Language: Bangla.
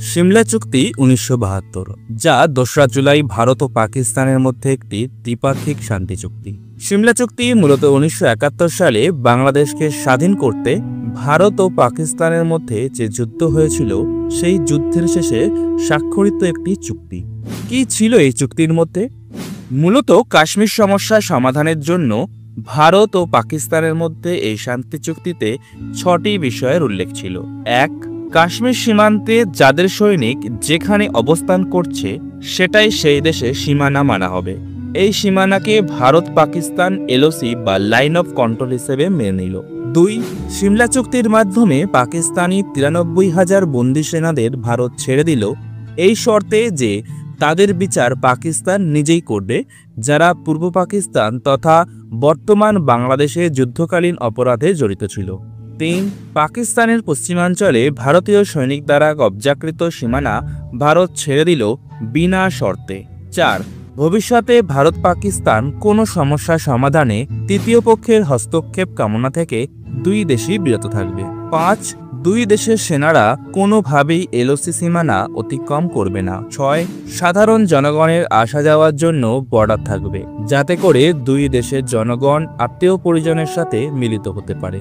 সিমলা চুক্তি 1972, যা 2রা জুলাই ভারত ও পাকিস্তানের মধ্যে একটি দ্বিপাক্ষিক শান্তি চুক্তি। সিমলা চুক্তি মূলত 1971 সালে বাংলাদেশকে স্বাধীন করতে ভারত ও পাকিস্তানের মধ্যে যে যুদ্ধ হয়েছিল সেই যুদ্ধের শেষে স্বাক্ষরিত একটি চুক্তি। কি ছিল এই চুক্তির মধ্যে? মূলত কাশ্মীর সমস্যা সমাধানের জন্য ভারত ও পাকিস্তানের মধ্যে এই শান্তি চুক্তিতে 6টি বিষয়ের উল্লেখ ছিল। 1. কাশ্মীর সীমান্তে যাদের সৈনিক যেখানে অবস্থান করছে সেটাই সেই দেশে সীমানা মানা হবে। এই সীমানাকে ভারত পাকিস্তান এলওসি বা লাইন অফ কন্ট্রোল হিসেবে মেনে নিল। 2. সিমলা চুক্তির মাধ্যমে পাকিস্তানি 93,000 বন্দী সেনাদের ভারত ছেড়ে দিল, এই শর্তে যে তাদের বিচার পাকিস্তান নিজেই করবে, যারা পূর্ব পাকিস্তান তথা বর্তমান বাংলাদেশে যুদ্ধকালীন অপরাধে জড়িত ছিল। 3. পাকিস্তানের পশ্চিমাঞ্চলে ভারতীয় সৈনিক দ্বারা কবজাকৃত সীমানা ভারত ছেড়ে দিল বিনা শর্তে। 4. ভবিষ্যতে ভারত পাকিস্তান কোনো সমস্যা সমাধানে তৃতীয় পক্ষের হস্তক্ষেপ কামনা থেকে দুই দেশই বিরত থাকবে। 5. দুই দেশের সেনারা কোনোভাবেই এলওসি সীমানা অতিক্রম করবে না। 6. সাধারণ জনগণের আসা যাওয়ার জন্য বর্ডার থাকবে, যাতে করে দুই দেশের জনগণ আত্মীয় পরিজনের সাথে মিলিত হতে পারে।